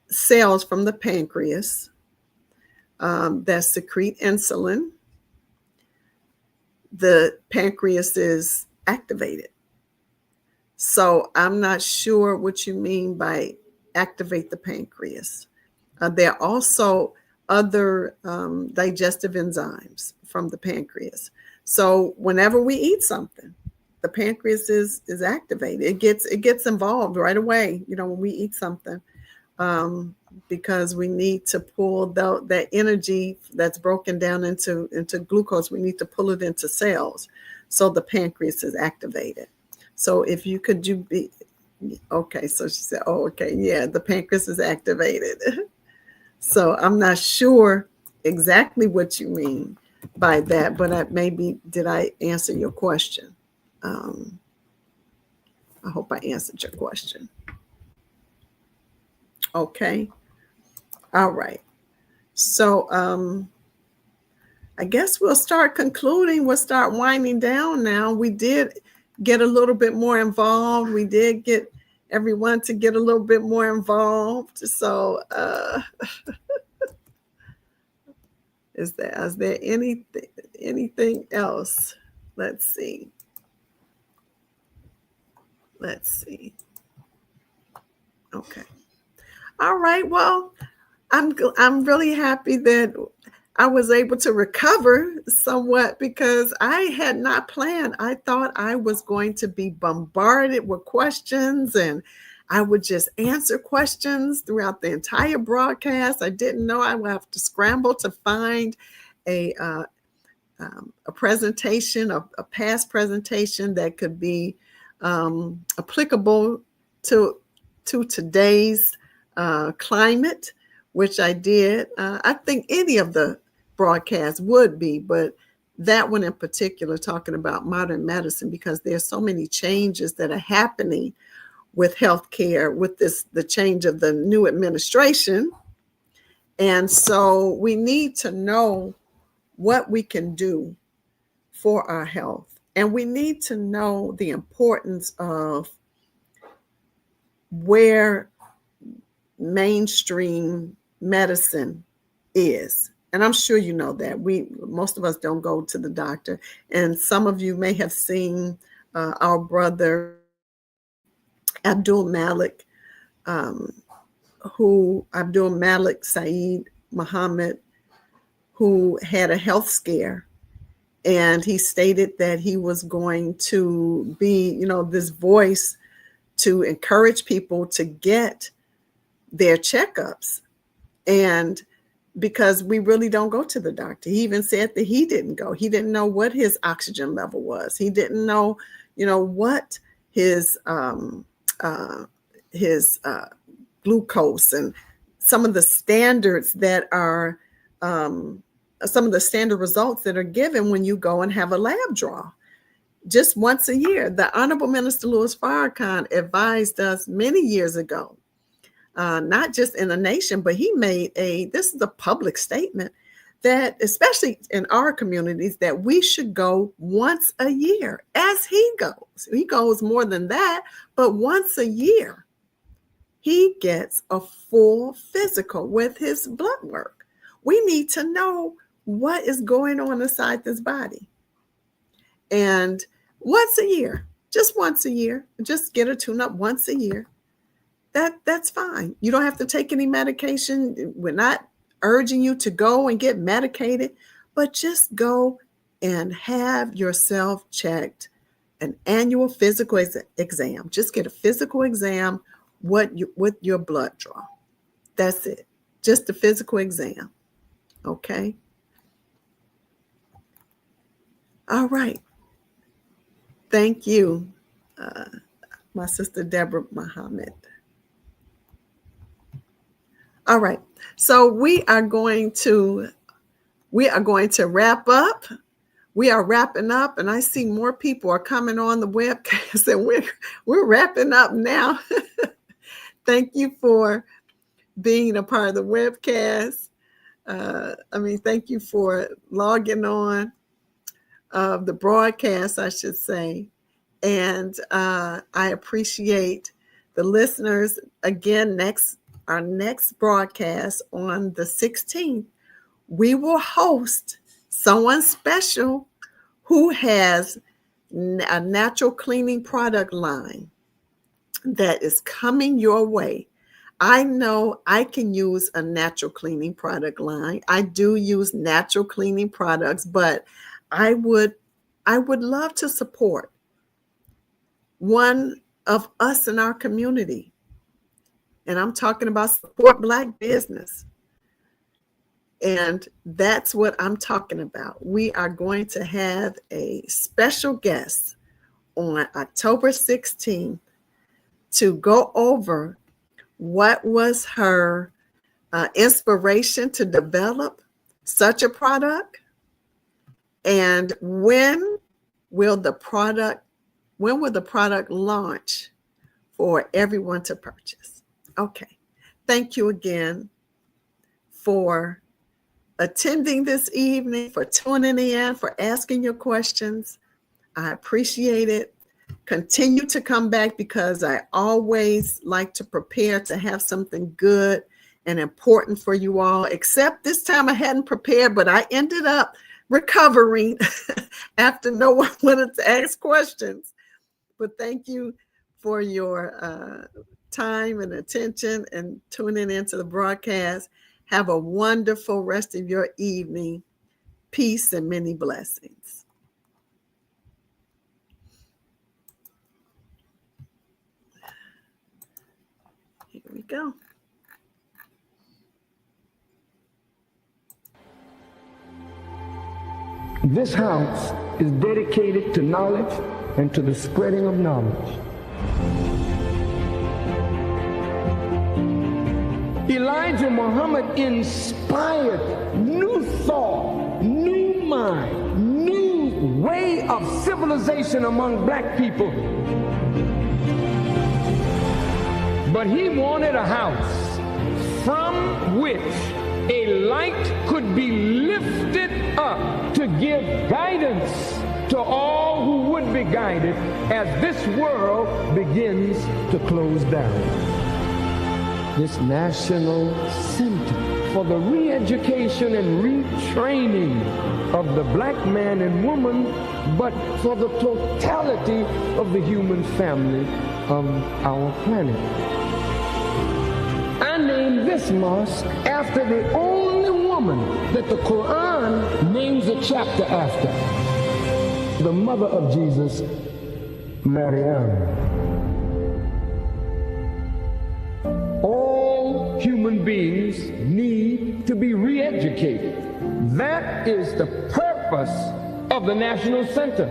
cells from the pancreas that secrete insulin. The pancreas is activated. So I'm not sure what you mean by activate the pancreas. There are also other digestive enzymes from the pancreas. So whenever we eat something, the pancreas is activated. It gets involved right away, when we eat something, because we need to pull that energy that's broken down into glucose. We need to pull it into cells. So the pancreas is activated. So if you could okay. So she said, oh, okay. Yeah, the pancreas is activated. So I'm not sure exactly what you mean by that, but did I answer your question? I hope I answered your question. Okay. All right. So I guess we'll start concluding. We'll start winding down now. We did get a little bit more involved. We did get everyone to get a little bit more involved. So is there anything else? Let's see. Okay. All right. Well, I'm really happy that I was able to recover somewhat because I had not planned. I thought I was going to be bombarded with questions and I would just answer questions throughout the entire broadcast. I didn't know I would have to scramble to find a presentation, a past presentation that could be applicable to today's climate, which I did. I think any of the broadcasts would be, but that one in particular, talking about modern medicine, because there's so many changes that are happening with healthcare, with the change of the new administration. And so we need to know what we can do for our health. And we need to know the importance of where mainstream medicine is. And I'm sure you know that most of us don't go to the doctor. And some of you may have seen our brother Abdul Malik Saeed Muhammad, who had a health scare. And he stated that he was going to be, this voice to encourage people to get their checkups. And because we really don't go to the doctor. He even said that he didn't go. He didn't know what his oxygen level was. He didn't know, what his glucose and some of the standards that are some of the standard results that are given when you go and have a lab draw just once a year. The Honorable Minister Louis Farrakhan advised us many years ago, not just in the nation, but he made this is a public statement that, especially in our communities, that we should go once a year as he goes. He goes more than that, but once a year, he gets a full physical with his blood work. We need to know what is going on inside this body. And once a year, just once a year, just get a tune-up once a year. That's fine. You don't have to take any medication. We're not urging you to go and get medicated, but just go and have yourself checked, an annual physical exam. Just get a physical exam with your blood draw. That's it. Just a physical exam. Okay. All right. Thank you, my sister Deborah Muhammad. All right. So we are going to wrap up. We are wrapping up, and I see more people are coming on the webcast, and we're wrapping up now. Thank you for being a part of the webcast. Thank you for logging on the broadcast, I should say. And I appreciate the listeners. Again, our next broadcast on the 16th, we will host someone special who has a natural cleaning product line that is coming your way. I know I can use a natural cleaning product line. I do use natural cleaning products, but I would love to support one of us in our community. And I'm talking about support Black business. And that's what I'm talking about. We are going to have a special guest on October 16th to go over what was her inspiration to develop such a product, and when will the product launch for everyone to purchase. Okay. Thank you again for attending this evening, for tuning in, for asking your questions. I appreciate it. Continue to come back, because I always like to prepare to have something good and important for you all, except this time I hadn't prepared, but I ended up recovering after no one wanted to ask questions. But thank you for your time and attention and tuning into the broadcast. Have a wonderful rest of your evening. Peace and many blessings. Here we go. This house is dedicated to knowledge and to the spreading of knowledge. Elijah Muhammad inspired new thought, new mind, new way of civilization among black people. But he wanted a house from which a light could be lifted up to give guidance to all who would be guided as this world begins to close down. This National Center for the re-education and retraining of the black man and woman, but for the totality of the human family of our planet. I named this mosque after the only woman that the Quran names a chapter after, the mother of Jesus, Maryam. All human beings need to be re-educated. That is the purpose of the National Center.